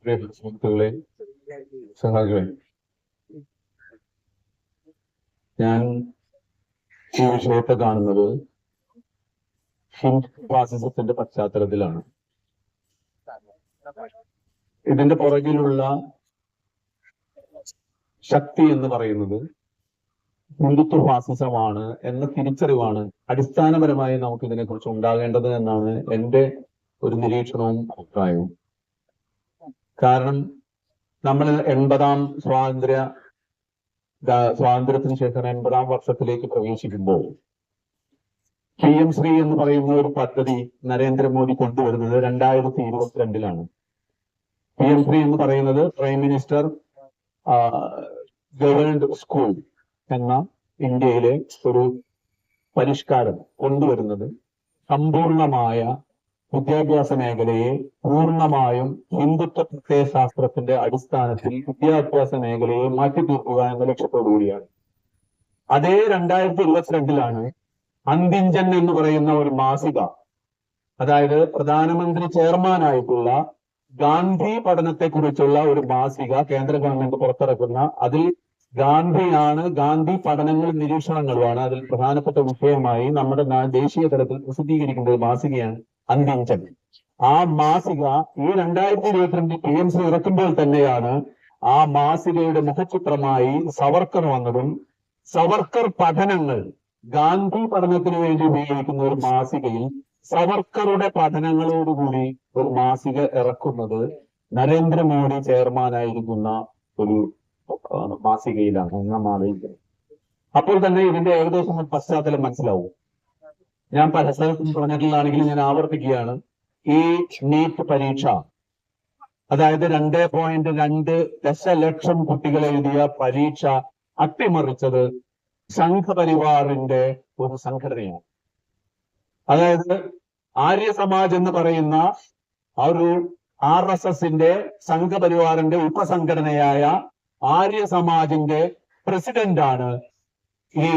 പ്രിയപ്പെട്ട സുഹൃത്തുക്കളെ, സഹാക്കളെ, ഞാൻ ഈ വിഷയത്തെ കാണുന്നത് ഹിന്ദ് ഫാസിസത്തിന്റെ പശ്ചാത്തലത്തിലാണ്. ഇതിന്റെ പുറകിലുള്ള ശക്തി എന്ന് പറയുന്നത് ഹിന്ദുത്വ ഫാസിസമാണ് എന്ന തിരിച്ചറിവാണ് അടിസ്ഥാനപരമായി നമുക്ക് ഇതിനെക്കുറിച്ച് ഉണ്ടാകേണ്ടത് എന്നാണ് എൻ്റെ ഒരു നിരീക്ഷണവും അഭിപ്രായവും. കാരണം നമ്മൾ 80ാം സ്വാതന്ത്ര്യത്തിന് ശേഷം 80ാം വർഷത്തിലേക്ക് പ്രവേശിക്കുമ്പോൾ PM ശ്രീ എന്ന് പറയുന്ന ഒരു പദ്ധതി നരേന്ദ്രമോദി കൊണ്ടുവരുന്നത് 2022-ലാണ്. PM ശ്രീ എന്ന് പറയുന്നത് പ്രൈം മിനിസ്റ്റർ ഗവേൺഡ് സ്കൂൾ എന്ന ഇന്ത്യയിലെ ഒരു പരിഷ്കാരം കൊണ്ടുവരുന്നത് സമ്പൂർണമായ വിദ്യാഭ്യാസ മേഖലയെ പൂർണ്ണമായും ഹിന്ദുത്വ പ്രത്യയശാസ്ത്രത്തിന്റെ അടിസ്ഥാനത്തിൽ വിദ്യാഭ്യാസ മേഖലയെ മാറ്റിത്തീർക്കുക എന്ന ലക്ഷ്യത്തോടുകൂടിയാണ്. അതേ 2022-ലാണ് അന്തിഞ്ചൻ എന്ന് പറയുന്ന ഒരു മാസിക, അതായത് പ്രധാനമന്ത്രി ചെയർമാനായിട്ടുള്ള ഗാന്ധി പഠനത്തെക്കുറിച്ചുള്ള ഒരു മാസിക കേന്ദ്ര ഗവൺമെന്റ് പുറത്തിറക്കുന്ന, അതിൽ ഗാന്ധിയാണ്, ഗാന്ധി പഠനങ്ങളും നിരീക്ഷണങ്ങളുമാണ് അതിൽ പ്രധാനപ്പെട്ട വിഷയമായി നമ്മുടെ ദേശീയ തലത്തിൽ പ്രസിദ്ധീകരിക്കുന്ന ഒരു മാസികയാണ് അന്തിഞ്ചൻ. ആ മാസിക ഈ 2022 PM ശ്രീ ഇറക്കുമ്പോൾ തന്നെയാണ് ആ മാസികയുടെ മുഖചിത്രമായി സവർക്കർ വന്നതും സവർക്കർ പഠനങ്ങൾ, ഗാന്ധി പഠനത്തിന് വേണ്ടി ഉപയോഗിക്കുന്ന ഒരു മാസികയിൽ സവർക്കറുടെ പഠനങ്ങളോടുകൂടി ഒരു മാസിക ഇറക്കുന്നത് നരേന്ദ്രമോദി ചെയർമാനായിരിക്കുന്ന ഒരു മാസികയിലാണ്, ഒന്നാം മാസിക. അപ്പോൾ തന്നെ ഇതിന്റെ ഏകദേശം പശ്ചാത്തലം മനസ്സിലാവും. ഞാൻ പല സ്ഥലത്തും പറഞ്ഞിട്ടുള്ളതാണെങ്കിലും ഞാൻ ആവർത്തിക്കുകയാണ്. ഈ നീറ്റ് പരീക്ഷ, അതായത് 2.2 ദശലക്ഷം കുട്ടികൾ എഴുതിയ പരീക്ഷ അട്ടിമറിച്ചത് സംഘപരിവാറിന്റെ ഒരു സംഘടനയാണ്. അതായത് ആര്യ സമാജ് എന്ന് പറയുന്ന ഒരു RSSന്റെ സംഘപരിവാറിന്റെ ഉപസംഘടനയായ ആര്യ സമാജിന്റെ പ്രസിഡന്റാണ് ഈ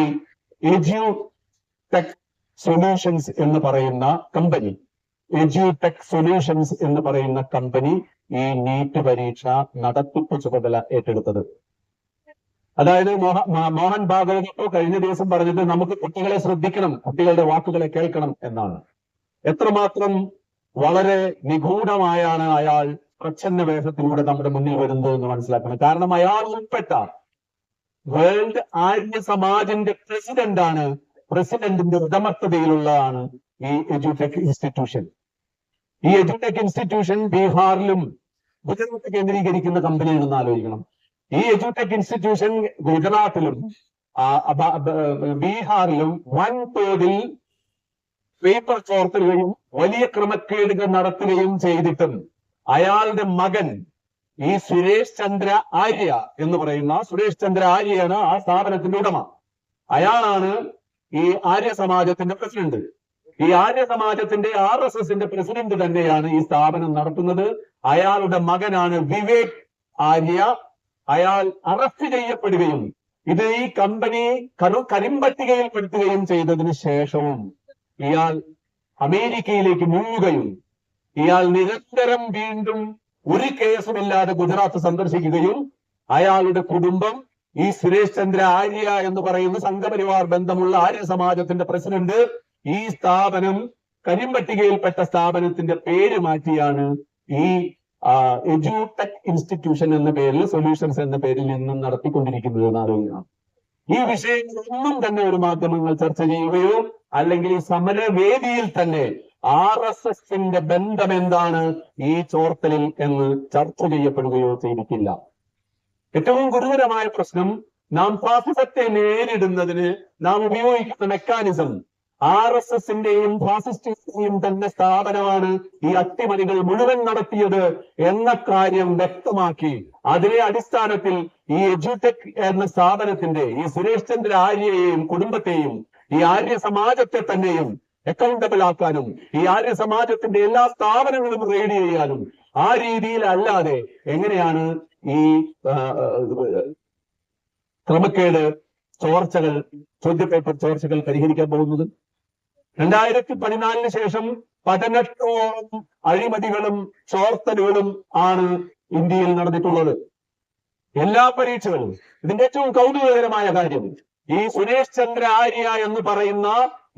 എഡ്യൂടെക് സൊല്യൂഷൻസ് എന്ന് പറയുന്ന കമ്പനി. എഡ്യൂടെക് സൊല്യൂഷൻസ് എന്ന് പറയുന്ന കമ്പനി ഈ നീറ്റ് പരീക്ഷ നടത്തിപ്പ് ചുമതല ഏറ്റെടുത്തത്. അതായത് മോഹൻ ഭാഗവതോ കഴിഞ്ഞ ദിവസം പറഞ്ഞത് നമുക്ക് കുട്ടികളെ ശ്രദ്ധിക്കണം, കുട്ടികളുടെ വാക്കുകളെ കേൾക്കണം എന്നാണ്. എത്രമാത്രം വളരെ നിഗൂഢമായാണ് അയാൾ പ്രച്ഛന്ന വേഷത്തിലൂടെ നമ്മുടെ മുന്നിൽ വരുന്നത് എന്ന് മനസ്സിലാക്കണം. കാരണം അയാൾ ഉൾപ്പെട്ട വേൾഡ് ആര്യ സമാജിന്റെ പ്രസിഡന്റാണ്, പ്രസിഡന്റിന്റെ ഉടമസ്ഥതയിലുള്ളതാണ് ഈ എഡ്യൂടെക് ഇൻസ്റ്റിറ്റ്യൂഷൻ. ഈ എഡ്യൂടെക് ഇൻസ്റ്റിറ്റ്യൂഷൻ ബീഹാറിലും ഗുജറാത്ത് കേന്ദ്രീകരിക്കുന്ന കമ്പനിയാണെന്ന് ആലോചിക്കണം. ഈ എഡ്യൂടെക് ഇൻസ്റ്റിറ്റ്യൂഷൻ ഗുജറാത്തിലും ബീഹാറിലും വൻതോതിൽ പേപ്പർ ചോർത്തുകയും വലിയ ക്രമക്കേടുകൾ നടത്തുകയും ചെയ്തിട്ടും അയാളുടെ മകൻ ഈ സുരേഷ് ചന്ദ്ര ആര്യ എന്ന് പറയുന്ന, സുരേഷ് ചന്ദ്ര ആര്യയാണ് ആ സ്ഥാപനത്തിന്റെ ഉടമ. അയാളാണ് ഈ ആര്യ സമാജത്തിന്റെ പ്രസിഡന്റ്. ഈ ആര്യ സമാജത്തിന്റെ RSSന്റെ പ്രസിഡന്റ് തന്നെയാണ് ഈ സ്ഥാപനം നടത്തുന്നത്. അയാളുടെ മകനാണ് വിവേക് ആര്യ. അയാൾ അറസ്റ്റ് ചെയ്യപ്പെടുകയും ഇത് ഈ കമ്പനി കരിമ്പട്ടികയിൽപ്പെടുത്തുകയും ചെയ്തതിന് ശേഷവും ഇയാൾ അമേരിക്കയിലേക്ക് മുങ്ങുകയും ഇയാൾ നിരന്തരം വീണ്ടും ഒരു കേസുമില്ലാതെ ഗുജറാത്ത് സന്ദർശിക്കുകയും അയാളുടെ കുടുംബം ഈ സുരേഷ് ചന്ദ്ര ആര്യ എന്ന് പറയുന്ന സംഘപരിവാർ ബന്ധമുള്ള ആര്യ സമാജത്തിന്റെ പ്രസിഡന്റ് ഈ സ്ഥാപനം കരിമ്പട്ടികയിൽപ്പെട്ട സ്ഥാപനത്തിന്റെ പേര് മാറ്റിയാണ് ഈ എഡ്യൂടെക് ഇൻസ്റ്റിറ്റ്യൂഷൻ എന്ന പേരിൽ, സൊല്യൂഷൻസ് എന്ന പേരിൽ നിന്നും നടത്തിക്കൊണ്ടിരിക്കുന്നത് എന്നാണ്. ഈ വിഷയങ്ങളൊന്നും തന്നെ ഒരു മാധ്യമങ്ങൾ ചർച്ച ചെയ്യുകയോ അല്ലെങ്കിൽ ഈ സമരവേദിയിൽ തന്നെ RSSന്റെ ബന്ധം എന്താണ് ഈ ചോർത്തലിൽ എന്ന് ചർച്ച ചെയ്യപ്പെടുകയോ ചെയ്തിട്ടില്ല. ഏറ്റവും ഗുരുതരമായ പ്രശ്നം, നാം ഫാസിസത്തെ നേരിടുന്നതിന് നാം ഉപയോഗിക്കുന്ന മെക്കാനിസം RSSന്റെയും ഫാസിസ്റ്റിന്റെയും തന്നെ സ്ഥാപനമാണ് ഈ അട്ടിമറികൾ മുഴുവൻ നടത്തിയത് എന്ന കാര്യം വ്യക്തമാക്കി അതിലെ അടിസ്ഥാനത്തിൽ ഈ എഡ്യൂടെക് എന്ന സ്ഥാപനത്തിന്റെ ഈ സുരേഷ് ചന്ദ്ര ആര്യയെയും കുടുംബത്തെയും ഈ ആര്യ സമാജത്തെ തന്നെയും അക്കൗണ്ടബിൾ ആക്കാനും ഈ ആര്യ സമാജത്തിന്റെ എല്ലാ സ്ഥാപനങ്ങളും റെയ്ഡ് ചെയ്യാനും ആ രീതിയിൽ അല്ലാതെ എങ്ങനെയാണ് ഈ ക്രമക്കേട്, ചോർച്ചകൾ, ചോദ്യപേപ്പർ ചോർച്ചകൾ പരിഹരിക്കാൻ പോകുന്നത്? 2014 ശേഷം 18ഓളം അഴിമതികളും ചോർത്തലുകളും ആണ് ഇന്ത്യയിൽ നടന്നിട്ടുള്ളത്. എല്ലാ പരീക്ഷകളും. ഇതിന്റെ ഏറ്റവും കൗതുകകരമായ കാര്യം, ഈ സുരേഷ് ചന്ദ്ര ആര്യ എന്ന് പറയുന്ന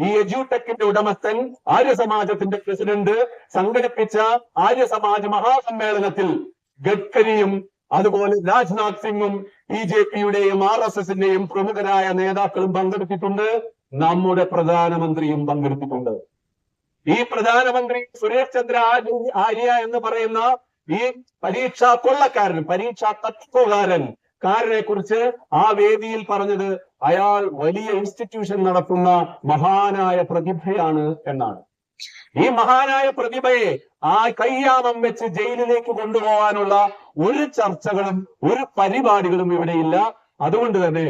ഈ എഡ്യൂടെക്കിന്റെ ഉടമസ്ഥൻ, ആര്യ സമാജത്തിന്റെ പ്രസിഡന്റ് സംഘടിപ്പിച്ച ആര്യ സമാജ് മഹാസമ്മേളനത്തിൽ ഗഡ്കരിയും അതുപോലെ രാജ്നാഥ് സിംഗും BJP-യുടെയും RSSന്റെയും പ്രമുഖരായ നേതാക്കളും പങ്കെടുത്തിട്ടുണ്ട്. നമ്മുടെ പ്രധാനമന്ത്രിയും പങ്കെടുത്തിട്ടുണ്ട്. ഈ പ്രധാനമന്ത്രി സുരേഷ് ചന്ദ്ര ആര്യ എന്ന് പറയുന്ന ഈ പരീക്ഷാ കൊള്ളക്കാരൻ, പരീക്ഷാ തട്ടിപ്പുകാരനെ കുറിച്ച് ആ വേദിയിൽ പറഞ്ഞത് അയാൾ വലിയ ഇൻസ്റ്റിറ്റ്യൂഷൻ നടത്തുന്ന മഹാനായ പ്രതിഭയാണ് എന്നാണ്. ഈ മഹാനായ പ്രതിഭയെ ആ കയ്യാമം വെച്ച് ജയിലിലേക്ക് കൊണ്ടുപോകാനുള്ള ഒരു ചർച്ചകളും ഒരു പരിപാടികളും ഇവിടെയില്ല. അതുകൊണ്ട് തന്നെ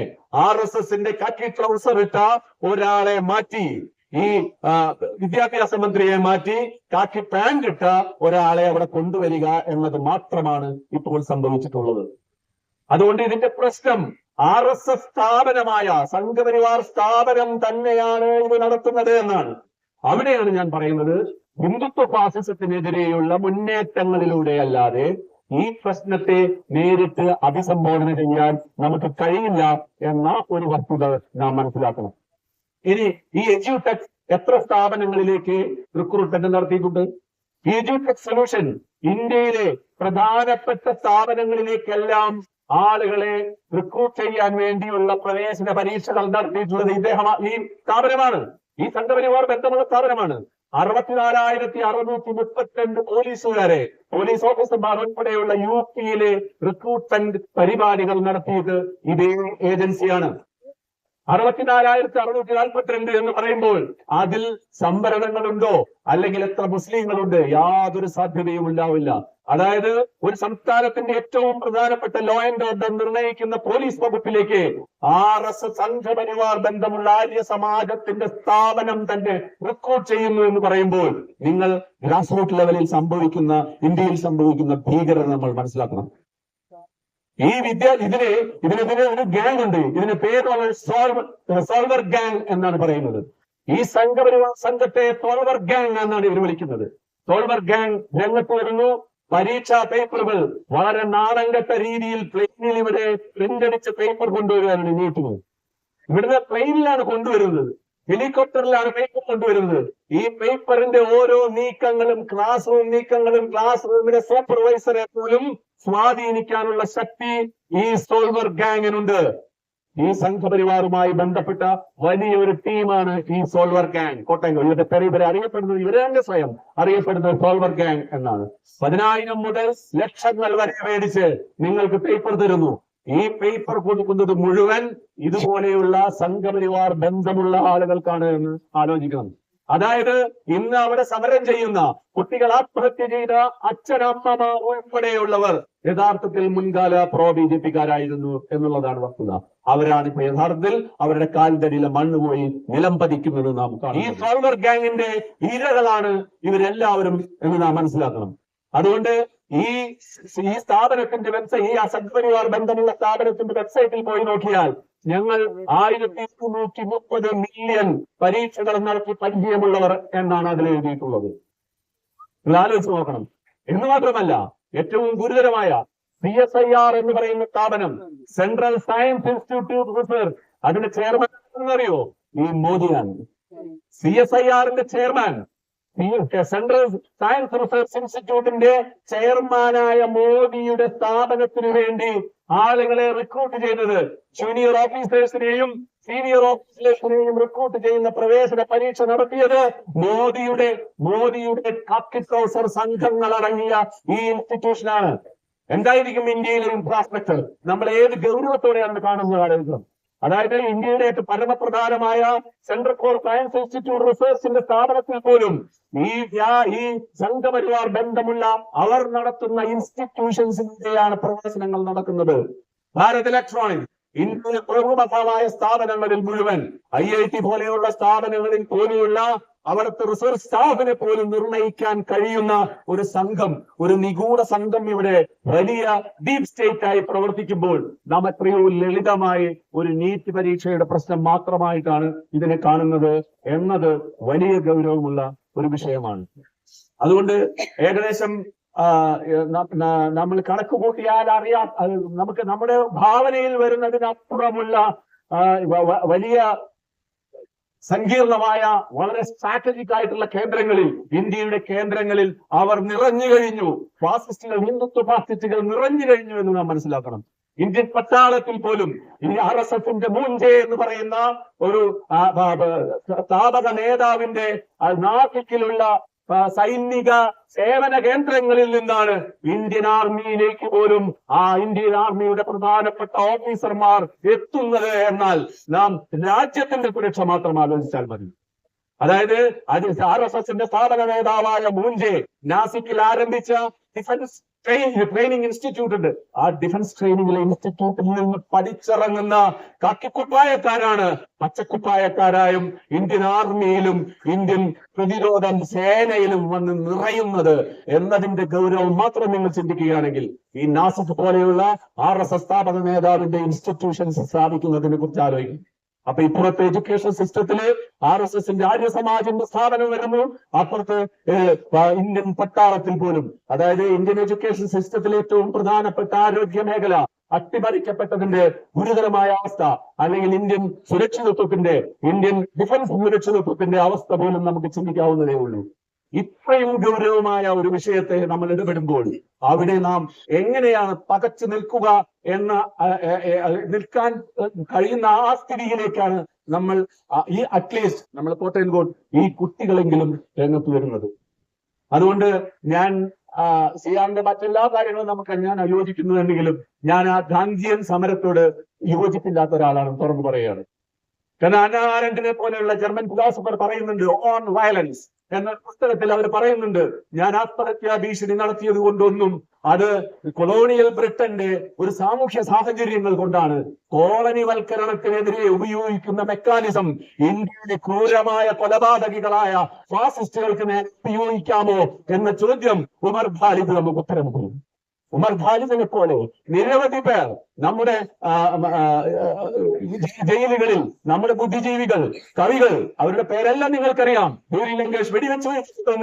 RSSന്റെ കാക്കി ട്രൗസർ ഇട്ട ഒരാളെ മാറ്റി, ഈ വിദ്യാഭ്യാസ മന്ത്രിയെ മാറ്റി കാക്കി പാന്റ് ഇട്ട ഒരാളെ അവിടെ കൊണ്ടുവരിക എന്നത് മാത്രമാണ് ഇപ്പോൾ സംഭവിച്ചിട്ടുള്ളത്. അതുകൊണ്ട് ഇതിന്റെ പ്രശ്നം RSS സ്ഥാപനമായ സംഘപരിവാർ സ്ഥാപനം തന്നെയാണ് ഇത് നടത്തുന്നത് എന്നാണ്. അവിടെയാണ് ഞാൻ പറയുന്നത്, ഹിന്ദുത്വ ഫാസിസത്തിനെതിരെയുള്ള മുന്നേറ്റങ്ങളിലൂടെയല്ലാതെ ഈ പ്രശ്നത്തെ നേരിട്ട് അഭിസംബോധന ചെയ്യാൻ നമുക്ക് കഴിയില്ല എന്ന ഒരു വസ്തുത നാം മനസ്സിലാക്കണം. ഇനി ഈ എഡ്യൂടെക് എത്ര സ്ഥാപനങ്ങളിലേക്ക് റിക്രൂട്ട്മെന്റ് നടത്തിയിട്ടുണ്ട്? എഡ്യൂടെക് സൊല്യൂഷൻ ഇന്ത്യയിലെ പ്രധാനപ്പെട്ട സ്ഥാപനങ്ങളിലേക്കെല്ലാം ആളുകളെ റിക്രൂട്ട് ചെയ്യാൻ വേണ്ടിയുള്ള പ്രവേശന പരീക്ഷകൾ നടത്തിയിട്ടുള്ളത് ഈ സ്ഥാപനമാണ്. ഈ സംഘപരിവാർ ബന്ധമുള്ള സ്ഥാപനമാണ്. 64,632 പോലീസുകാരെ, പോലീസ് ഓഫീസർമാർ ഉൾപ്പെടെയുള്ള UP-യിലെ റിക്രൂട്ട്മെന്റ് പരിപാടികൾ നടത്തിയത് ഇതേ ഏജൻസിയാണ്. 64,642 എന്ന് പറയുമ്പോൾ അതിൽ സംവരണങ്ങളുണ്ടോ, അല്ലെങ്കിൽ എത്ര മുസ്ലിങ്ങളുണ്ട്? യാതൊരു സാധ്യതയും ഉണ്ടാവില്ല. അതായത് ഒരു സംസ്ഥാനത്തിന്റെ ഏറ്റവും പ്രധാനപ്പെട്ട ലോ ആൻഡ് ഓർഡർ നിർണ്ണയിക്കുന്ന പോലീസ് വകുപ്പിലേക്ക് RSS സംഘപരിവാർ ബന്ധമുള്ള ആര്യ സമാജത്തിന്റെ സ്ഥാപനം തന്നെ റിക്രൂട്ട് ചെയ്യുന്നു എന്ന് പറയുമ്പോൾ നിങ്ങൾ ഗ്രാസ് റൂട്ട് ലെവലിൽ ഇന്ത്യയിൽ സംഭവിക്കുന്ന ഭീകരത നമ്മൾ മനസ്സിലാക്കണം. ഈ ഇതിനെതിരെ ഒരു ഗ്യാങ് ഉണ്ട്. ഇതിന് പേര് സോൾവർ ഗ്യാങ് എന്നാണ് പറയുന്നത്. ഈ സംഘപരിവാർ സംഘത്തെ സോൾവർ ഗ്യാങ് എന്നാണ് ഇവർ വിളിക്കുന്നത്. സോൾവർ ഗ്യാങ് രംഗത്ത് വരുന്നു. പരീക്ഷാ പേപ്പറുകൾ വളരെ നാണംകെട്ട രീതിയിൽ പ്ലെയിനിൽ ഇവിടെ പ്രിന്റ് അടിച്ച പേപ്പർ കൊണ്ടുവരുവാനാണ് നീട്ടുന്നത്. ഇവിടുന്ന് പ്ലെയിനിലാണ് കൊണ്ടുവരുന്നത്, ഹെലികോപ്റ്ററിലാണ് പേപ്പർ കൊണ്ടുവരുന്നത്. ഈ പേപ്പറിന്റെ ഓരോ നീക്കങ്ങളും ക്ലാസ് റൂം നീക്കങ്ങളും ക്ലാസ് റൂമിലെ സൂപ്പർവൈസറെ പോലും സ്വാധീനിക്കാനുള്ള ശക്തി ഈ സോൾവർ ഗ്യാങ്ങിനുണ്ട്. ഈ സംഘപരിവാറുമായി ബന്ധപ്പെട്ട വലിയൊരു ടീമാണ് ഈ സോൾവർ ഗ്യാങ്. കോട്ടയം ഇവരുടെ പേര് അറിയപ്പെടുന്നത്, ഇവരെ തന്നെ സ്വയം അറിയപ്പെടുന്നത് സോൾവർ ഗ്യാങ് എന്നാണ്. 10,000 മുതൽ ലക്ഷങ്ങൾ വരെ മേടിച്ച് നിങ്ങൾക്ക് പേപ്പർ തരുന്നു. ഈ പേപ്പർ കൊടുക്കുന്നത് മുഴുവൻ ഇതുപോലെയുള്ള സംഘപരിവാർ ബന്ധമുള്ള ആളുകൾക്കാണ് എന്ന് ആലോചിക്കണം. അതായത് ഇന്ന് അവിടെ സമരം ചെയ്യുന്ന കുട്ടികൾ, ആത്മഹത്യ ചെയ്ത അച്ഛനമ്മമാർ ഉൾപ്പെടെയുള്ളവർ യഥാർത്ഥത്തിൽ മുൻകാല BJP-കാരായിരുന്നു എന്നുള്ളതാണ് വസ്തുത. അവരാണ് ഇപ്പൊ യഥാർത്ഥത്തിൽ അവരുടെ കാലിന്റെ മണ്ണ് പോയി നിലം പതിക്കുന്നത് നാം കാണും. ഈ സോൾവർ ഗ്യാങ്ങിന്റെ ഇരകളാണ് ഇവരെല്ലാവരും എന്ന് നാം മനസ്സിലാക്കണം. അതുകൊണ്ട് ഈ സ്ഥാപനത്തിന്റെ വെബ്സൈറ്റ്, ഈ സംഘപരിവാർ ബന്ധമുള്ള സ്ഥാപനത്തിന്റെ വെബ്സൈറ്റിൽ പോയി നോക്കിയാൽ ഞങ്ങൾ 1,230 മില്യൺ പരീക്ഷകൾ നടത്തി പരിചയമുള്ളവർ എന്നാണ് അതിൽ എഴുതിയിട്ടുള്ളത്. നിങ്ങൾ ആലോചിച്ച് നോക്കണം. എന്ന് മാത്രമല്ല, ഏറ്റവും ഗുരുതരമായ CSIR എന്ന് പറയുന്ന സ്ഥാപനം, സെൻട്രൽ സയൻസ് ഇൻസ്റ്റിറ്റ്യൂട്ട് റിസർച്ച്, അതിന്റെ ചെയർമാൻ എന്നറിയോ? ഈ മോദിയാണ്. CSIR-ന്റെ ചെയർമാൻ, സെൻട്രൽ സയൻസ് റിസർച്ച് ഇൻസ്റ്റിറ്റ്യൂട്ടിന്റെ ചെയർമാനായ മോദിയുടെ സ്ഥാപനത്തിനു വേണ്ടി ആളുകളെ റിക്രൂട്ട് ചെയ്യുന്നത്, ജൂനിയർ ഓഫീസേഴ്സിനെയും സീനിയർ ഓഫീസേഴ്സിനെയും റിക്രൂട്ട് ചെയ്യുന്ന പ്രവേശന പരീക്ഷ നടത്തിയത് മോദിയുടെ കാക്കി ട്രൗസർ സംഘങ്ങൾ അടങ്ങിയ ഈ ഇൻസ്റ്റിറ്റ്യൂഷനാണ്. എന്തായിരിക്കും ഇന്ത്യയിലെ ഇൻഫ്രാസ്ട്രക്ചർ? നമ്മൾ ഏത് ഗൗരവത്തോടെയാണ് കാണുന്നത്? അതായത് ഇന്ത്യയുടെ പരമപ്രധാനമായ സെൻട്രൽ ഫോർ സയൻസ് ഇൻസ്റ്റിറ്റ്യൂട്ട് റിസർച്ചിന്റെ സ്ഥാപനത്തിൽ പോലും ഈ സംഘപരിവാർ ബന്ധമുള്ള അവർ നടത്തുന്ന ഇൻസ്റ്റിറ്റ്യൂഷൻസിന്റെയാണ് പ്രവർത്തനങ്ങൾ നടക്കുന്നത്. ഭാരത് ഇലക്ട്രോണിക്സ്, ഇന്ത്യയിലെ പ്രമുഖമായ സ്ഥാപനങ്ങളിൽ മുഴുവൻ, IIT പോലെയുള്ള സ്ഥാപനങ്ങളിൽ പോലെയുള്ള അവിടുത്തെ റിസർച്ച് സ്റ്റാഫിനെ പോലും നിർണയിക്കാൻ കഴിയുന്ന ഒരു സംഘം, ഒരു നിഗൂഢ സംഘം ഇവിടെ വലിയ ഡീപ് സ്റ്റേറ്റ് ആയി പ്രവർത്തിക്കുമ്പോൾ നാം എത്രയോ ലളിതമായി ഒരു നീറ്റ് പരീക്ഷയുടെ പ്രശ്നം മാത്രമായിട്ടാണ് ഇതിനെ കാണുന്നത് എന്നത് വലിയ ഗൗരവമുള്ള ഒരു വിഷയമാണ്. അതുകൊണ്ട് ഏകദേശം നമ്മൾ കണക്ക് കൂട്ടിയാൽ അറിയാം, നമുക്ക് നമ്മുടെ ഭാവനയിൽ വരുന്നതിനപ്പുറമുള്ള വലിയ സങ്കീർണമായ വളരെ സ്ട്രാറ്റജിക് ആയിട്ടുള്ള കേന്ദ്രങ്ങളിൽ, ഇന്ത്യയുടെ കേന്ദ്രങ്ങളിൽ അവർ നിറഞ്ഞു കഴിഞ്ഞു. ഫാസിസ്റ്റുകൾ, ഹിന്ദുത്വ ഫാസിസ്റ്റുകൾ നിറഞ്ഞു കഴിഞ്ഞു എന്ന് നാം മനസ്സിലാക്കണം. ഇന്ത്യൻ പട്ടാളത്തിൽ പോലും ഈ RSSന്റെ മൂഞ്ചെ എന്ന് പറയുന്ന ഒരു സ്ഥാപക നേതാവിന്റെ നാസിക്കിലുള്ള സൈനിക സേവന കേന്ദ്രങ്ങളിൽ നിന്നാണ് ഇന്ത്യൻ ആർമിയിലേക്ക് പോലും ഇന്ത്യൻ ആർമിയുടെ പ്രധാനപ്പെട്ട ഓഫീസർമാർ എത്തുന്നത് എന്നാൽ നാം രാജ്യത്തിന്റെ സുരക്ഷ മാത്രം ആലോചിച്ചാൽ മതി. അതായത് RSSന്റെ സ്ഥാപക നേതാവായ മൂഞ്ചെ നാസിക്കിൽ ആരംഭിച്ച ഡിഫൻസ് ട്രെയിനിങ് ഇൻസ്റ്റിറ്റ്യൂട്ട് ഉണ്ട്. ആ ഡിഫൻസ് ട്രെയിനിങ് ഇൻസ്റ്റിറ്റ്യൂട്ടിൽ നിന്ന് പഠിച്ചിറങ്ങുന്ന കാക്കിക്കുപ്പായക്കാരാണ് പച്ചക്കുപ്പായക്കാരായും ഇന്ത്യൻ ആർമിയിലും ഇന്ത്യൻ പ്രതിരോധ സേനയിലും വന്ന് നിറയുന്നത് എന്നതിന്റെ ഗൗരവം മാത്രം നിങ്ങൾ ചിന്തിക്കുകയാണെങ്കിൽ ഈ നാസിക് പോലെയുള്ള RSS സ്ഥാപക നേതാവിന്റെ ഇൻസ്റ്റിറ്റ്യൂഷൻസ് സ്ഥാപിക്കുന്നതിനെ കുറിച്ച് ആലോചിക്കും. അപ്പൊ ഇപ്പുറത്തെ എഡ്യൂക്കേഷൻ സിസ്റ്റത്തില് RSSന്റെ ആര്യ സമാജിന്റെ സ്ഥാപനം വരുന്നു, അപ്പുറത്ത് ഇന്ത്യൻ പട്ടാളത്തിൽ പോലും, അതായത് ഇന്ത്യൻ എഡ്യൂക്കേഷൻ സിസ്റ്റത്തിലെ ഏറ്റവും പ്രധാനപ്പെട്ട ആരോഗ്യ മേഖല അട്ടിമറിക്കപ്പെട്ടതിന്റെ ഗുരുതരമായ അവസ്ഥ, അല്ലെങ്കിൽ ഇന്ത്യൻ സുരക്ഷിതത്വത്തിന്റെ, ഇന്ത്യൻ ഡിഫൻസ് സുരക്ഷിതത്വത്തിന്റെ അവസ്ഥ പോലും നമുക്ക് ചിന്തിക്കാവുന്നതേ ഉള്ളൂ. ഇത്രയും ഗൗരവമായ ഒരു വിഷയത്തെ നമ്മൾ ഇടപെടുമ്പോൾ അവിടെ നാം എങ്ങനെയാണ് പകച്ചു നിൽക്കുക നിൽക്കാൻ കഴിയുന്ന ആ സ്ഥിതിയിലേക്കാണ് നമ്മൾ അറ്റ്ലീസ്റ്റ് നമ്മൾ കോട്ടയൻകോട് ഈ കുട്ടികളെങ്കിലും രംഗത്ത് വരുന്നത്. അതുകൊണ്ട് ഞാൻ സിയാന്റെ മറ്റെല്ലാ കാര്യങ്ങളും ഞാൻ യോജിക്കുന്നുണ്ടെങ്കിലും ഞാൻ ആ ഗാന്ധിയൻ സമരത്തോട് യോജിപ്പില്ലാത്ത ഒരാളാണ്, തുറന്നു പറയുകയാണ്. കാരണം ഹന്നാ ആരൻഡിനെ പോലെയുള്ള ജർമ്മൻ ഫിലോസഫർ പറയുന്നുണ്ട്, ഓൺ വയലൻസ് എന്ന പുസ്തകത്തിൽ അവർ പറയുന്നുണ്ട്, ഞാൻ ആത്മഹത്യാ ഭീഷണി നടത്തിയത് കൊണ്ടൊന്നും അത് കൊളോണിയൽ ബ്രിട്ടന്റെ ഒരു സാമൂഹ്യ സാഹചര്യങ്ങൾ കൊണ്ടാണ്. കോളനിവൽക്കരണത്തിനെതിരെ ഉപയോഗിക്കുന്ന മെക്കാനിസം ഇന്ത്യയിലെ ക്രൂരമായ കൊലപാതകികളായ ഫാസിസ്റ്റുകൾക്ക് മേൽ ഉപയോഗിക്കാമോ എന്ന ചോദ്യം ഉമർ ഖാലിദ് നമുക്ക് ഉത്തരം തരും. ഉമർ ഖാലിദിനെ പോലെ നിരവധി പേർ നമ്മുടെ ജയിലുകളിൽ, നമ്മുടെ ബുദ്ധിജീവികൾ, കവികൾ, അവരുടെ പേരെല്ലാം നിങ്ങൾക്കറിയാം. ഹ്യൂറി ലങ്കേഷ് വെടിവെച്ച്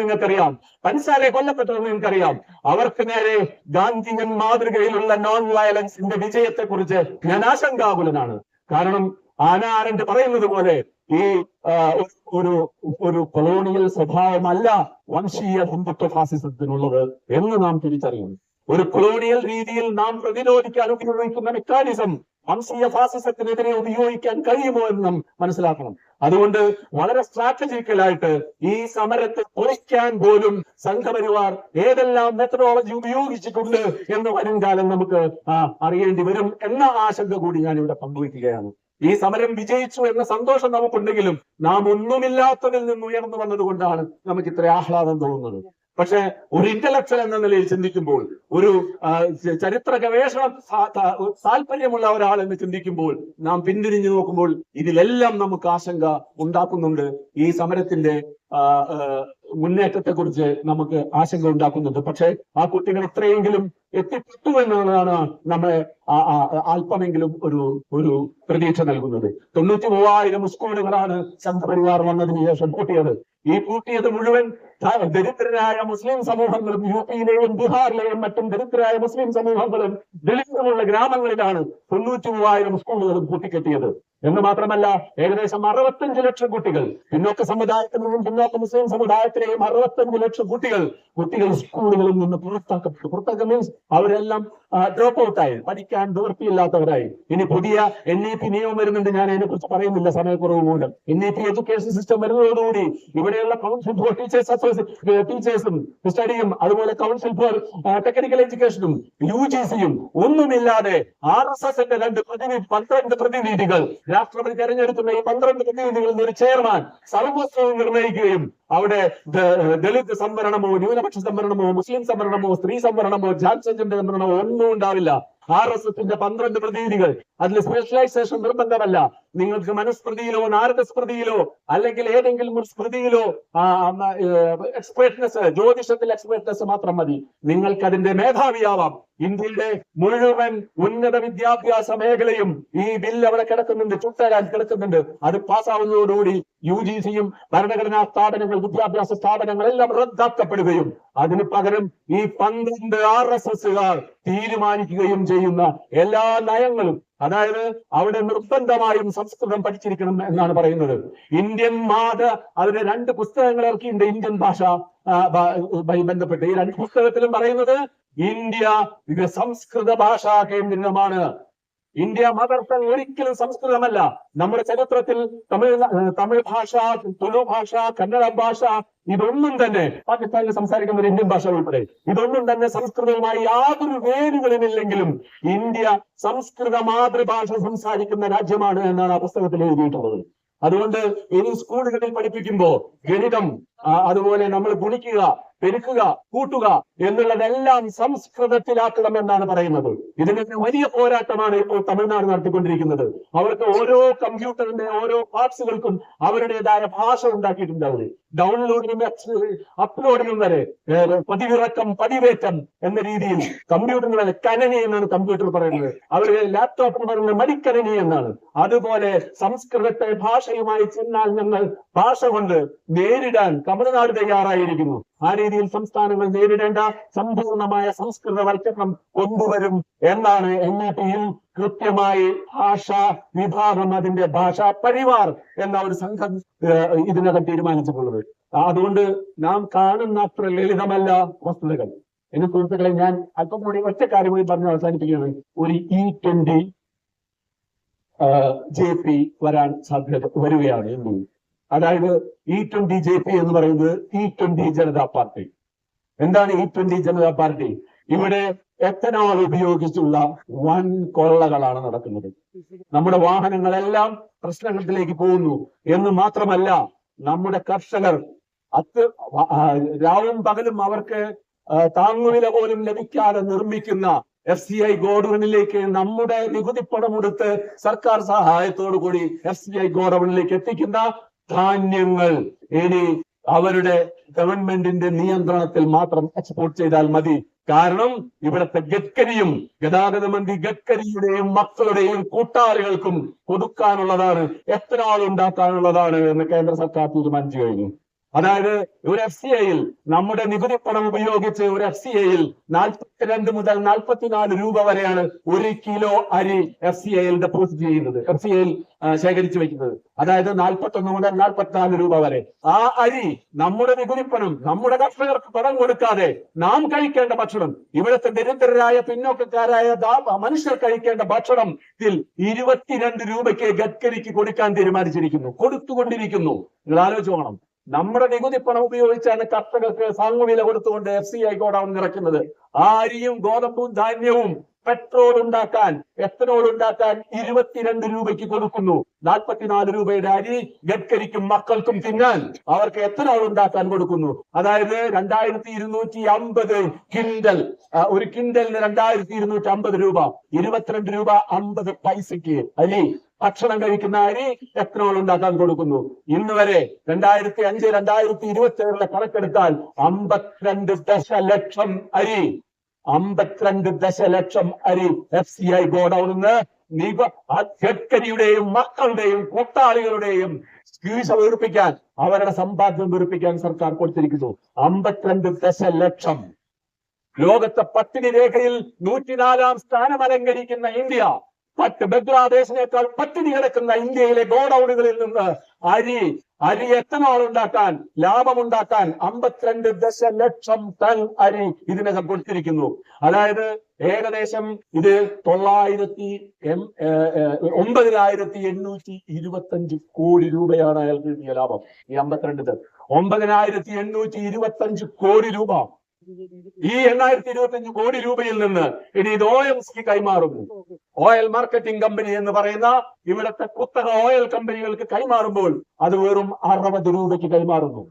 നിങ്ങൾക്കറിയാം, പൻസാലെ കൊല്ലപ്പെട്ടത് നിങ്ങൾക്കറിയാം. അവർക്ക് നേരെ ഗാന്ധിയൻ മാതൃകയിലുള്ള നോൺ വയലൻസിന്റെ വിജയത്തെ കുറിച്ച് ഞാൻ ആശങ്കാകുലനാണ്. കാരണം ഹന്നാ ആരൻഡ് പറയുന്നത് പോലെ ഈ ഒരു കൊളോണിയൽ സ്വഭാവമല്ല വംശീയ ഹിന്ദുത്വ ഫാസിസത്തിനുള്ളത് എന്ന് നാം തിരിച്ചറിയുന്നു. ഒരു കൊളോണിയൽ രീതിയിൽ നാം പ്രതിരോധിക്കാൻ ഉപയോഗിക്കുന്ന മെക്കാനിസം വംശീയ ഫാസിസത്തിനെതിരെ ഉപയോഗിക്കാൻ കഴിയുമോ എന്ന് നാം മനസ്സിലാക്കണം. അതുകൊണ്ട് വളരെ സ്ട്രാറ്റജിക്കലായിട്ട് ഈ സമരത്തെ പൊളിക്കാൻ പോലും സംഘപരിവാർ ഏതെല്ലാം മെത്തഡോളജി ഉപയോഗിച്ചിട്ടുണ്ട് എന്ന് വരും കാലം നമുക്ക് അറിയേണ്ടി വരും എന്ന ആശങ്ക കൂടി ഞാൻ ഇവിടെ പങ്കുവയ്ക്കുകയാണ്. ഈ സമരം വിജയിച്ചു എന്ന സന്തോഷം നമുക്കുണ്ടെങ്കിലും നാം ഒന്നുമില്ലാത്തതിൽ നിന്ന് ഉയർന്നു വന്നതുകൊണ്ടാണ് നമുക്ക് ഇത്ര ആഹ്ലാദം തോന്നുന്നത്. പക്ഷെ ഒരു ഇന്റലക്ച്വൽ എന്ന നിലയിൽ ചിന്തിക്കുമ്പോൾ, ഒരു ചരിത്ര ഗവേഷണ താല്പര്യമുള്ള ഒരാൾ എന്ന് ചിന്തിക്കുമ്പോൾ, നാം പിന്തിരിഞ്ഞു നോക്കുമ്പോൾ ഇതിലെല്ലാം നമുക്ക് ആശങ്ക ഉണ്ടാക്കുന്നുണ്ട്. ഈ സമരത്തിന്റെ മുന്നേറ്റത്തെ കുറിച്ച് നമുക്ക് ആശങ്ക ഉണ്ടാക്കുന്നുണ്ട്. പക്ഷെ ആ കുട്ടികൾ ഇത്രയെങ്കിലും എത്തിപ്പെട്ടു എന്നുള്ളതാണ് നമ്മളെ അല്പമെങ്കിലും ഒരു പ്രതീക്ഷ നൽകുന്നത്. 93,000 സ്കൂളുകളാണ് സംഘപരിവാർ വന്നതിന് ശേഷം പൂട്ടിയത്. ഈ പൂട്ടിയത് മുഴുവൻ ദരിദ്രരായ മുസ്ലിം സമൂഹങ്ങളും UP-യിലെയും ബീഹാറിലെയും മറ്റും ദരിദ്രരായ മുസ്ലിം സമൂഹങ്ങളും ദളിതമുള്ള ഗ്രാമങ്ങളിലാണ് 93,000 സ്കൂളുകളും പൂട്ടിക്കെട്ടിയത്. എന്ന് മാത്രമല്ല, ഏകദേശം 65 ലക്ഷം കുട്ടികൾ, പിന്നോക്ക സമുദായത്തിലെയും പിന്നോക്ക മുസ്ലിം സമുദായത്തിലെയും 65 ലക്ഷം കുട്ടികൾ സ്കൂളുകളിൽ നിന്ന് പുറത്താക്കപ്പെട്ടു. മീൻസ് അവരെല്ലാം ഡ്രോപ്പ് ഔട്ടായി, പഠിക്കാൻ നിവൃത്തിയില്ലാത്തവരായി. ഇനി പുതിയ NEP നിയമം വരുന്നുണ്ട്, ഞാൻ അതിനെ കുറിച്ച് പറയുന്നില്ല സമയക്കുറവ് മൂലം. NEP എഡ്യൂക്കേഷൻ സിസ്റ്റം വരുന്നതോടുകൂടി ഇവിടെയുള്ള കൗൺസിൽ ഫോർ ടീച്ചേഴ്സും സ്റ്റഡിയും, അതുപോലെ കൗൺസിൽ ഫോർ ടെക്നിക്കൽ എഡ്യൂക്കേഷനും UGCയും ഒന്നുമില്ലാതെ RSSന്റെ 12 പ്രതിനിധികൾ, രാഷ്ട്രപതി തെരഞ്ഞെടുക്കുന്ന ഈ 12 പ്രതിനിധികളിൽ നിന്ന് ഒരു ചെയർമാൻ സർവസ്വവും നിർണ്ണയിക്കുകയും അവിടെ ദളിത് സംവരണമോ ന്യൂനപക്ഷ സംവരണമോ മുസ്ലിം സംവരണമോ സ്ത്രീ സംവരണമോ ജാതിസംഘടന സംവരണമോ ഒന്നും ഉണ്ടാവില്ല. RSSന്റെ 12 പ്രതിനിധികൾ. അതിൽ സ്പെഷ്യലൈസേഷൻ നിർബന്ധമല്ല. നിങ്ങൾക്ക് മനുസ്മൃതിയിലോ നാരദസ്മൃതിയിലോ അല്ലെങ്കിൽ ഏതെങ്കിലും ഒരു സ്മൃതിയിലോ എക്സ്പേർട്ട്നെസ്, ജ്യോതിഷത്തിൽ എക്സ്പേർട്ട്നെസ് മാത്രം മതി. നിങ്ങൾക്ക് അതിന്റെ മേധാവിയാവാം. ഇന്ത്യയുടെ മുഴുവൻ ഉന്നത വിദ്യാഭ്യാസ മേഖലയും ഈ ബില്ല് അവിടെ കിടക്കുന്നുണ്ട്, ചുട്ടരാൻ കിടക്കുന്നുണ്ട്. അത് പാസ്സാവുന്നതോടുകൂടി UGCയും ഭരണഘടനാ സ്ഥാപനങ്ങൾ, വിദ്യാഭ്യാസ സ്ഥാപനങ്ങളെല്ലാം റദ്ദാക്കപ്പെടുകയും അതിന് പകരം ഈ 12 RSSകാർ തീരുമാനിക്കുകയും ചെയ്യുന്ന എല്ലാ നയങ്ങളും, അതായത് അവിടെ നിർബന്ധമായും സംസ്കൃതം പഠിച്ചിരിക്കണം എന്നാണ് പറയുന്നത്. ഇന്ത്യൻ അതിന് 2 പുസ്തകങ്ങൾ ഇറക്കിയിട്ടുണ്ട് ഇന്ത്യൻ ഭാഷ ബന്ധപ്പെട്ട്. ഈ 2 പുസ്തകത്തിലും പറയുന്നത് ഇന്ത്യ സംസ്കൃത ഭാഷാ കേന്ദ്രമാണ്. ഇന്ത്യ മദർ ടങ് ഒരിക്കലും സംസ്കൃതമല്ല. നമ്മുടെ ചരിത്രത്തിൽ തമിഴ് ഭാഷ, തുളു ഭാഷ, കന്നഡ ഭാഷ ഇതൊന്നും തന്നെ, പാകിസ്ഥാനിൽ സംസാരിക്കുന്ന ഒരു ഇന്ത്യൻ ഭാഷ ഉൾപ്പെടെ, ഇതൊന്നും തന്നെ സംസ്കൃതവുമായി യാതൊരു വേരുകളുമില്ലെങ്കിലും ഇന്ത്യ സംസ്കൃത മാതൃഭാഷ സംസാരിക്കുന്ന രാജ്യമാണ് എന്നാണ് ആ പുസ്തകത്തിൽ എഴുതിയിട്ടുള്ളത്. അതുകൊണ്ട് ഇനി സ്കൂളുകളിൽ പഠിപ്പിക്കുമ്പോ ഗണിതം, അതുപോലെ നമ്മൾ ഗുണിക്കുക, പെരുക്കുക, കൂട്ടുക എന്നുള്ളതെല്ലാം സംസ്കൃതത്തിലാക്കണം എന്നാണ് പറയുന്നത്. ഇതിനൊക്കെ വലിയ പോരാട്ടമാണ് ഇപ്പോൾ തമിഴ്നാട് നടത്തിക്കൊണ്ടിരിക്കുന്നത്. അവർക്ക് ഓരോ കമ്പ്യൂട്ടറിന്റെ ഓരോ പാർട്സുകൾക്കും അവരുടേതായ ഭാഷ ഉണ്ടാക്കിയിട്ടുണ്ട്. അവർ ഡൗൺലോഡിനും അപ്ലോഡിനും വരെ പതിവിറക്കം, പടിവേറ്റം എന്ന രീതിയിൽ കമ്പ്യൂട്ടറിന് കനനി എന്നാണ് കമ്പ്യൂട്ടർ പറയുന്നത്. അവരുടെ ലാപ്ടോപ്പിന് പറയുന്നത് മടിക്കനനി എന്നാണ്. അതുപോലെ സംസ്കൃതത്തെ ഭാഷയുമായി ചെന്നാൽ ഞങ്ങൾ ഭാഷ കൊണ്ട് നേരിടാൻ തമിഴ്നാട് തയ്യാറായിരിക്കുന്നു. ആ രീതിയിൽ സംസ്ഥാനങ്ങൾ നേരിടേണ്ട സമ്പൂർണമായ സംസ്കൃതവൽക്കരണം കൊണ്ടുവരും എന്നാണ് NEP-യിൽ കൃത്യമായി ഭാഷാ വിഭാഗം, അതിന്റെ ഭാഷാ പരിവാർ എന്ന ഒരു സംഘം ഇതിനകം തീരുമാനിച്ചിട്ടുള്ളത്. അതുകൊണ്ട് നാം കാണുന്ന അത്ര ലളിതമല്ല വസ്തുതകൾ. എന്റെ സുഹൃത്തുക്കളെ, ഞാൻ അല്പം കൂടി ഒറ്റ കാര്യമായി പറഞ്ഞ് അവസാനിപ്പിക്കുകയാണ്. ഒരു E20 JP വരാൻ സാധ്യത വരികയാണ് എന്ന്. അതായത് E20 JP എന്ന് പറയുന്നത് E20 ജനതാ പാർട്ടി. എന്താണ് E20 ജനതാ പാർട്ടി? ഇവിടെ എത്തനോൾ ഉപയോഗിച്ചുള്ള വൻ കൊള്ളകളാണ് നടക്കുന്നത്. നമ്മുടെ വാഹനങ്ങളെല്ലാം പ്രശ്നങ്ങളിലേക്ക് പോകുന്നു എന്ന് മാത്രമല്ല, നമ്മുടെ കർഷകർ രാവും പകലും അവർക്ക് താങ്ങുവില പോലും ലഭിക്കാതെ നിർമ്മിക്കുന്ന FCI ഗോഡൌണിലേക്ക് നമ്മുടെ നികുതിപ്പണം കൊടുത്ത് സർക്കാർ സഹായത്തോടു കൂടി FCI ഗോഡൌണിലേക്ക് എത്തിക്കുന്ന ധാന്യങ്ങൾ ഇനി അവരുടെ ഗവൺമെന്റിന്റെ നിയന്ത്രണത്തിൽ മാത്രം എക്സ്പോർട്ട് ചെയ്താൽ മതി. കാരണം ഇവിടുത്തെ ഗഡ്കരിയും ഗതാഗത മന്ത്രി ഗഡ്കരിയുടെയും മക്കളുടെയും കൂട്ടാളികൾക്കും കൊടുക്കാനുള്ളതാണ്, എത്തനോൾ ഉണ്ടാക്കാനുള്ളതാണ് എന്ന് കേന്ദ്ര സർക്കാർ തീരുമാനിച്ചു കഴിഞ്ഞു. അതായത് ഒരു FCIയിൽ നമ്മുടെ നികുതി പണം ഉപയോഗിച്ച് ഒരു FCIയിൽ 42 മുതൽ 44 രൂപ വരെയാണ് 1 കിലോ അരി FCIയിൽ ഡെപ്പോസിറ്റ് ചെയ്യുന്നത്, FCIയിൽ ശേഖരിച്ചു വെക്കുന്നത്. അതായത് 41 മുതൽ 44 രൂപ വരെ. ആ അരി നമ്മുടെ നികുതി പണം, നമ്മുടെ കർഷകർക്ക് പണം കൊടുക്കാതെ നാം കഴിക്കേണ്ട ഭക്ഷണം, ഇവിടുത്തെ ദരിദ്രരായ പിന്നോക്കക്കാരായ മനുഷ്യർ കഴിക്കേണ്ട ഭക്ഷണത്തിൽ 22 രൂപയ്ക്ക് ഗഡ്കരിക്ക് കൊടുക്കാൻ തീരുമാനിച്ചിരിക്കുന്നു, കൊടുത്തുകൊണ്ടിരിക്കുന്നു. നിങ്ങൾ ആലോചിച്ച് നോക്കണം. നമ്മുടെ നികുതി പണം ഉപയോഗിച്ചാണ് കർഷകർക്ക് താങ്ങുവില കൊടുത്തുകൊണ്ട് FCI ഗോഡൌൺ നിറയ്ക്കുന്നത്. ആ അരിയും ഗോതമ്പും ധാന്യവും പെട്രോൾ ഉണ്ടാക്കാൻ, എത്തനോൾ ഉണ്ടാക്കാൻ 22 രൂപയ്ക്ക് കൊടുക്കുന്നു. 44 രൂപയുടെ അരി ഗഡ്കരിക്കും മക്കൾക്കും തിന്നാൻ അവർക്ക് എത്തനോൾ ഉണ്ടാക്കാൻ കൊടുക്കുന്നു. അതായത് 2250 കിൻഡൽ, ഒരു കിൻഡലിന് 2250 രൂപ, 22 രൂപ 50 പൈസയ്ക്ക് അരി, ഭക്ഷണം കഴിക്കുന്ന അരി എത്തനോൾ ഉണ്ടാക്കാൻ കൊടുക്കുന്നു. ഇന്ന് വരെ 2005, 2027 കണക്കെടുത്താൽ 52 ദശലക്ഷം അരി, 52 ദശലക്ഷം അരി FCI ഗോഡൌണിന്ന് ഗഡ്കരിയുടെയും മക്കളുടെയും കൂട്ടാളികളുടെയും കീശ വീർപ്പിക്കാൻ, അവരുടെ സമ്പാദ്യം വീർപ്പിക്കാൻ സർക്കാർ കൊടുത്തിരിക്കുന്നു. 52 ദശലക്ഷം. ലോകത്തെ പട്ടിണി രേഖയിൽ 104ാം സ്ഥാനം അലങ്കരിക്കുന്ന ഇന്ത്യ, ബംഗ്ലാദേശിനേക്കാൾ പട്ടിണി കിടക്കുന്ന ഇന്ത്യയിലെ ഗോഡൌണുകളിൽ നിന്ന് അരി എത്തനോൾ ഉണ്ടാക്കാൻ, ലാഭമുണ്ടാക്കാൻ 52 ദശലക്ഷം ടൺ അരി ഇതിനകം കൊടുത്തിരിക്കുന്നു. അതായത് ഏകദേശം ഇത് 9,825 കോടി രൂപയാണ് അയാൾക്ക് കിട്ടിയ ലാഭം. ഈ 52 9,825 കോടി രൂപ. ഈ 825 കോടി രൂപയിൽ നിന്ന് ഇനി ഇത് OMCക്ക് കൈമാറുന്നു. ഓയിൽ മാർക്കറ്റിംഗ് കമ്പനി എന്ന് പറയുന്ന ഇവിടുത്തെ കുത്തക ഓയിൽ കമ്പനികൾക്ക് കൈമാറുമ്പോൾ അത് വെറും 60 രൂപയ്ക്ക് കൈമാറുന്നു.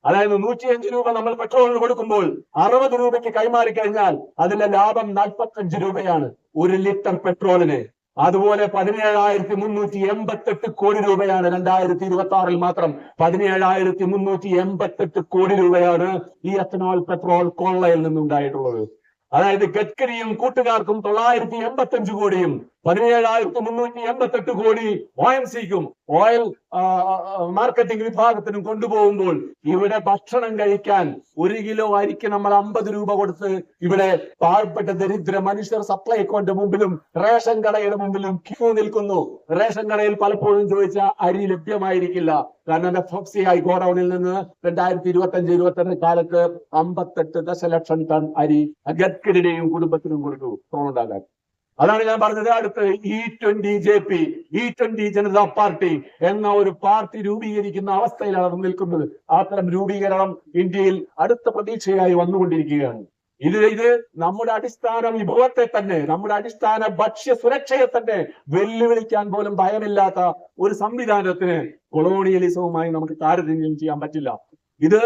അതായത് 105 രൂപ നമ്മൾ പെട്രോളിന് കൊടുക്കുമ്പോൾ 60 രൂപയ്ക്ക് കൈമാറി കഴിഞ്ഞാൽ അതിന്റെ ലാഭം 45 രൂപയാണ് 1 ലിറ്റർ പെട്രോളിന്. അതുപോലെ 17,388 കോടി രൂപയാണ് 2026 മാത്രം 17,388 കോടി രൂപയാണ് ഈ എത്തനോൾ പെട്രോൾ കൊള്ളയിൽ നിന്നുണ്ടായിട്ടുള്ളത്. അതായത് ഗഡ്കരിയും കൂട്ടുകാർക്കും 985 കോടിയും 17,388 കോടി OMC-ക്കും ഓയിൽ മാർക്കറ്റിംഗ് വിഭാഗത്തിനും കൊണ്ടുപോകുമ്പോൾ ഇവിടെ ഭക്ഷണം കഴിക്കാൻ 1 കിലോ അരിക്ക് നമ്മൾ 50 രൂപ കൊടുത്ത് ഇവിടെ പാവപ്പെട്ട ദരിദ്ര മനുഷ്യർ സപ്ലൈകോന്റെ മുമ്പിലും റേഷൻ കടയുടെ മുമ്പിലും ക്യൂ നിൽക്കുന്നു. റേഷൻ കടയിൽ പലപ്പോഴും ചോദിച്ച അരി ലഭ്യമായിരിക്കില്ല. കാരണം FFCI ഗോഡൌണിൽ നിന്ന് 2025-26 കാലത്ത് 58 ദശലക്ഷം ടൺ അരി ഗഡ്കരിയുടെയും കുടുംബത്തിനും കൊടുത്തു ഉണ്ടാകാൻ. അതാണ് ഞാൻ പറഞ്ഞത്. അടുത്ത് E20JP E20 ജനതാ പാർട്ടി എന്ന ഒരു പാർട്ടി രൂപീകരിക്കുന്ന അവസ്ഥയിലാണ് നിൽക്കുന്നത്. അത്തരം രൂപീകരണം ഇന്ത്യയിൽ അടുത്ത പ്രതീക്ഷയായി വന്നുകൊണ്ടിരിക്കുകയാണ്. ഇത് നമ്മുടെ അടിസ്ഥാന വിഭവത്തെ തന്നെ, നമ്മുടെ അടിസ്ഥാന ഭക്ഷ്യ സുരക്ഷയെ തന്നെ വെല്ലുവിളിക്കാൻ പോലും ഭയമില്ലാത്ത ഒരു സംവിധാനത്തിന് കൊളോണിയലിസവുമായി നമുക്ക് താരതമ്യം ചെയ്യാൻ പറ്റില്ല. ഇത്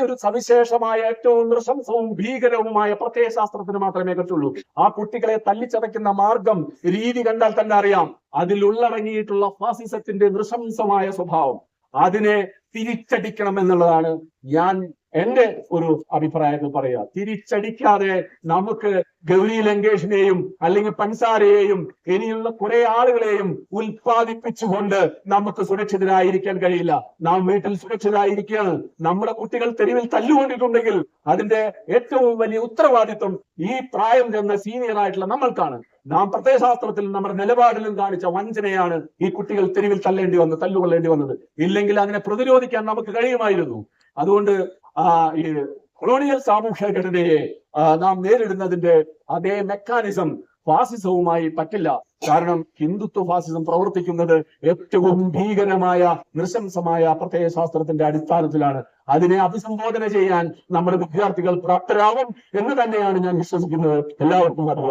ഒരു സവിശേഷമായ ഏറ്റവും നൃശംസവും ഭീകരവുമായ പ്രത്യയശാസ്ത്രത്തിന് മാത്രമേ പറ്റുള്ളൂ. ആ കുട്ടികളെ തല്ലിച്ചതയ്ക്കുന്ന മാർഗം, രീതി കണ്ടാൽ തന്നെ അറിയാം അതിൽ ഉള്ളടങ്ങിയിട്ടുള്ള ഫാസിസത്തിന്റെ നൃശംസമായ സ്വഭാവം. അതിനെ തിരിച്ചടിക്കണം എന്നുള്ളതാണ് ഞാൻ എന്റെ ഒരു അഭിപ്രായത്തിൽ പറയാ. തിരിച്ചടിക്കാതെ നമുക്ക് ഗൗരി ലങ്കേഷിനെയും അല്ലെങ്കിൽ പൻസാരയെയും ഇനിയുള്ള കുറെ ആളുകളെയും ഉൽപ്പാദിപ്പിച്ചുകൊണ്ട് നമുക്ക് സുരക്ഷിതരായിരിക്കാൻ കഴിയില്ല. നാം വീട്ടിൽ സുരക്ഷിതരായിരിക്കുകയാണ്. നമ്മുടെ കുട്ടികൾ തെരുവിൽ തല്ലുകൊണ്ടിട്ടുണ്ടെങ്കിൽ അതിന്റെ ഏറ്റവും വലിയ ഉത്തരവാദിത്വം ഈ പ്രായം ചെന്ന സീനിയർ ആയിട്ടുള്ള നമ്മൾക്കാണ്. നാം പ്രത്യയശാസ്ത്രത്തിൽ നമ്മുടെ നിലപാടിലും കാണിച്ച വഞ്ചനയാണ് ഈ കുട്ടികൾ തെരുവിൽ തല്ലുകൊള്ളേണ്ടി വന്നത്. ഇല്ലെങ്കിൽ അതിനെ പ്രതിരോധിക്കാൻ നമുക്ക് കഴിയുമായിരുന്നു. അതുകൊണ്ട് ഈ കൊളോണിയൽ സാമൂഹ്യ ഘടനയെ നാം നേരിടുന്നതിന്റെ അതേ മെക്കാനിസം ഫാസിസവുമായി പറ്റില്ല. കാരണം ഹിന്ദുത്വ ഫാസിസം പ്രവർത്തിക്കുന്നത് ഏറ്റവും ഭീകരമായ നൃശംസമായ പ്രത്യയശാസ്ത്രത്തിന്റെ അടിസ്ഥാനത്തിലാണ്. അതിനെ അഭിസംബോധന ചെയ്യാൻ നമ്മുടെ വിദ്യാർത്ഥികൾ പ്രാപ്തരാകും എന്ന് തന്നെയാണ് ഞാൻ വിശ്വസിക്കുന്നത്. എല്ലാവർക്കും അത്